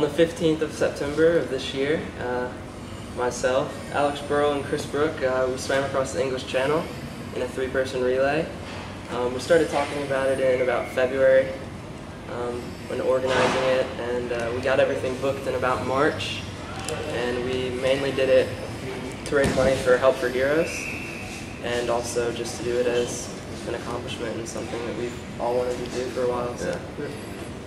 the 15th of September of this year, myself, Alex Burrell, and Chris Brook, we swam across the English Channel in a 3-person relay. We started talking about it in about February when organizing it, and we got everything booked in about March, and we mainly did it to raise money for Help for Heroes, and also just to do it as an accomplishment and something that we've all wanted to do for a while. So.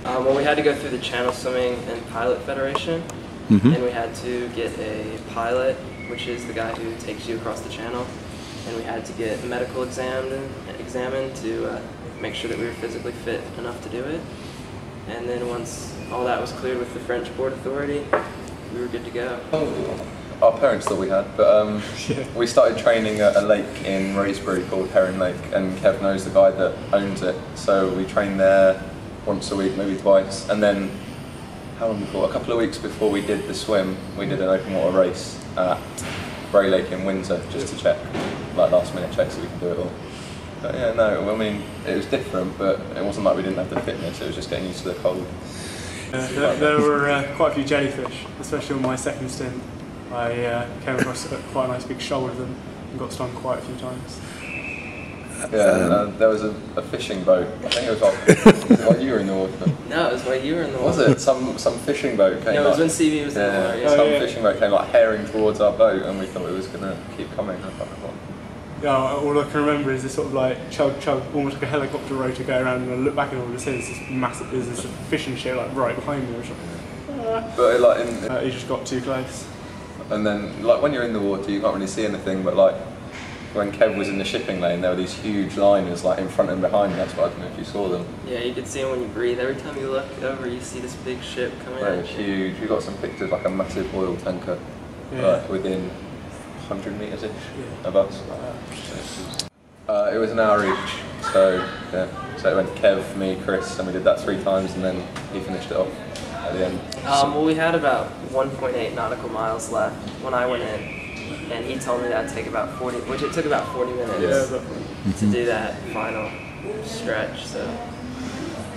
Well, we had to go through the Channel Swimming and Pilot Federation, and we had to get a pilot, which is the guy who takes you across the channel, and we had to get medical examined to make sure that we were physically fit enough to do it. And then once all that was cleared with the French Port Authority, we were good to go. Our parents thought we had, but we started training at a lake in Rosebery called Heron Lake, and Kev knows the guy that owns it, so we trained there once a week, maybe twice, and then how long before? A couple of weeks before we did the swim, we did an open water race at Bray Lake in Windsor just to check, like last minute checks so we can do it all. But yeah, no, I mean, it was different, but it wasn't like we didn't have the fitness, it was just getting used to the cold. There were quite a few jellyfish, especially on my second stint. I came across quite a nice big shoal of them and got stung quite a few times. Yeah, there was a fishing boat. I think it was like you were in the water. No, it was while you were in the water. Was it? Some fishing boat came. No, it was when CB was in the water. Yeah, some fishing boat came like herring towards our boat, and we thought it was going to keep coming. I can't remember. Yeah, all I can remember is this sort of like chug, almost like a helicopter rotor go around, and I look back and all I see is this massive, there's this fishing ship like right behind me or something. But like he just got too close. And then like when you're in the water, you can't really see anything. But like when Kev was in the shipping lane, there were these huge liners like in front and behind. That's why I don't know if you saw them. Yeah, you could see them when you breathe. Every time you look over, you see this big ship coming They're at you. huge. We got some pictures like a massive oil tanker, within 100 metres-ish of us. It was an hour each, so yeah. So it went Kev, me, Chris, and we did that 3 times, and then he finished it off at the end. Well, we had about 1.8 nautical miles left when I went in, and he told me that'd take about 40, which it took about 40 minutes to do that final stretch. So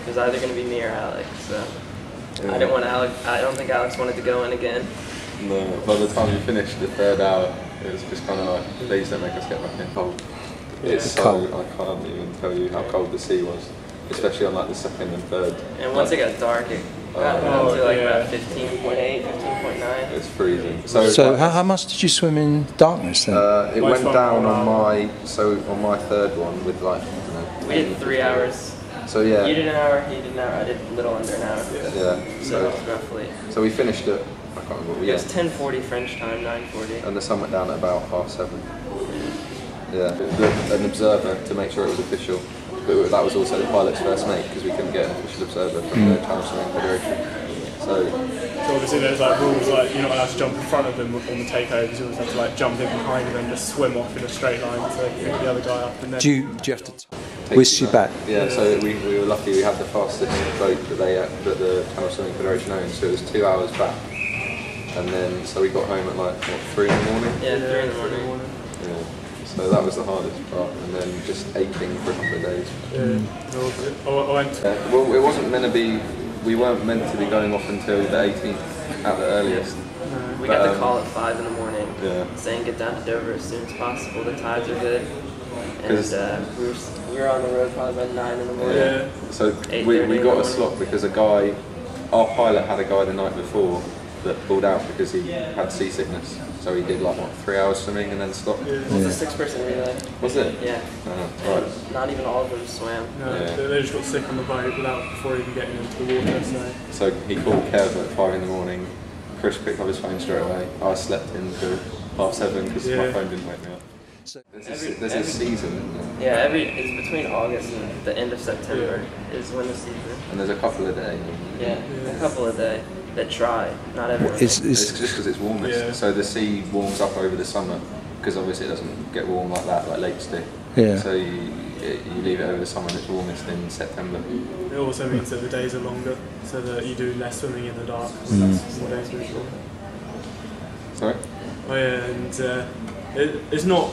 it was either going to be me or Alex. So I didn't want Alex. I don't think Alex wanted to go in again. No, by the time we finished the 3rd hour, it was just kind of like, please don't make us get back in cold. It's so cold. I can't even tell you how cold the sea was, especially on like the 2nd and 3rd. And once it got dark, it got down to like about 15.8, 15.9. It's freezing. So how much did you swim in darkness then? It went down on my 3rd one with like, I don't know. We did 3 hours. So yeah. You did an hour, he did an hour, I did a little under an hour. Yeah. So roughly. So we finished at, I can't remember what we It was 10:40 French time, 9:40. And the sun went down at about 7:30. Yeah. An observer to make sure it was official. But that was also the pilot's first mate because we couldn't get an official observer from the Channel Swimming Federation. So obviously there's like rules like you're not allowed to jump in front of them on the takeovers. You always have to like jump in behind them and just swim off in a straight line to pick the other guy up. And then do you have to whisk you back? Yeah, so we were lucky we had the fastest boat that the Channel Swimming Federation owns, so it was 2 hours back. And then, so we got home at like, what, 3 in the morning? Yeah, 3 in the morning. Yeah. So that was the hardest part, and then just aching for a couple of days. Well, it wasn't meant to be, we weren't meant to be going off until the 18th at the earliest. We got the call at 5 in the morning saying get down to Dover as soon as possible, the tides are good. And we were on the road probably by 9 in the morning. Yeah. So we got a slot because our pilot had a guy the night before that pulled out because he had seasickness. So he did like, what, 3 hours swimming and then stopped? It was a 6-person relay. Was it? Yeah. Right. Not even all of them swam. No, they just got sick on the boat before even getting into the water. So he called Kev at 5 in the morning. Chris picked up his phone straight away. I slept until 7:30 because my phone didn't wake me up. So there's a season, isn't there? Yeah, it's between August and the end of September is when the season. And there's a couple a day. Yeah, a couple a day that try, not everyone. It's just because it's warmest. Yeah. So the sea warms up over the summer because obviously it doesn't get warm like that, like lakes do. Yeah. So you leave it over the summer and it's warmest in September. It also means that the days are longer, so that you do less swimming in the dark. That's more days before. Sorry? Oh yeah, and it's not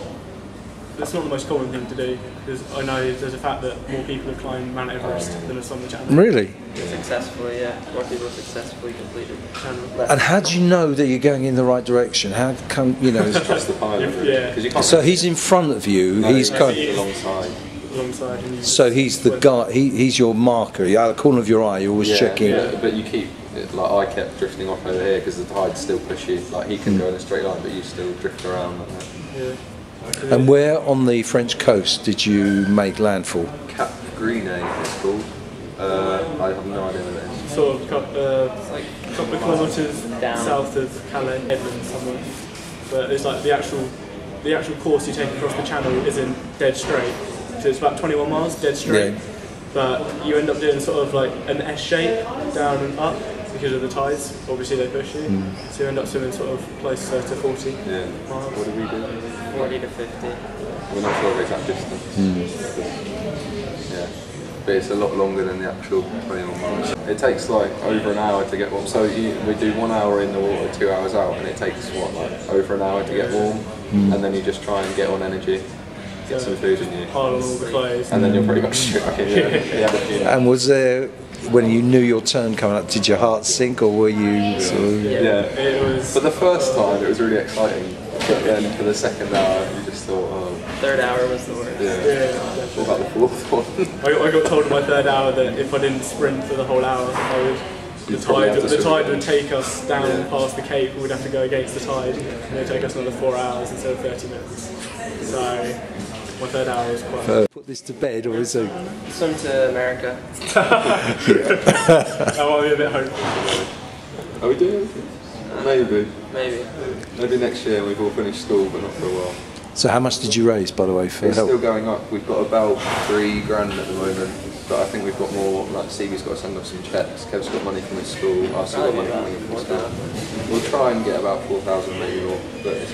it's not the most common thing to do. Because I know there's a fact that more people have climbed Mount Everest than have on the channel. Really? Successfully, yeah. More people have successfully completed the channel. And how do you know that you're going in the right direction? How come, you know? Trust the pilot. Yeah. 'Cause you can't So he's in front of you. no, He's kind. alongside. Alongside. And So he's the guy. He's your marker. Out of the corner of your eye, you're always checking. Yeah, but you keep like I kept drifting off over here because the tides still push you. Like he can go in a straight line, but you still drift around like that. Yeah. And where on the French coast did you make landfall? Cap Greenay it's called. I have no idea what it is. Sort of like a couple of kilometres Down. south of Calais, Edmonds somewhere. But it's like the actual course you take across the channel isn't dead straight. So it's about 21 miles dead straight. Yeah. But you end up doing sort of like an S shape down and up because of the tides. Obviously they push you. So you end up swimming sort of closer to 40 Yeah. miles. What do we do? 40 to 50. We're not sure of the exact distance. Yeah. But it's a lot longer than the actual 21 miles. It takes like over an hour to get warm. So we do 1 hour in the water, 2 hours out, and it takes what, like over an hour to get warm. And then you just try and get on energy, get some food in you, Pile on all the clothes. and then you're pretty much straight back in. Yeah. And was there, when you knew your turn coming up, did your heart sink, or were you sort of? Yeah. It was. For the first time, it was really exciting. But then for the second hour, you just thought, oh, Third hour was the worst. yeah. What about the fourth one? I got told in my third hour that if I didn't sprint for the whole hour, the tide would take us down past the Cape. We'd have to go against the tide, and it would take us another 4 hours instead of 30 minutes. So my third hour was quite. Put this to bed, or is it? Swim to America. That might be a bit hopeful. Are we doing anything? Maybe. Maybe. Next year we've all finished school, but not for a while. So how much did you raise, by the way, for It's help? still going up. We've got about $3,000 at the moment, but I think we've got more. Like Stevie's got to send us some checks. Kev's got money from his school. I've still got money coming in from school. We'll try and get about 4,000 maybe more, but it's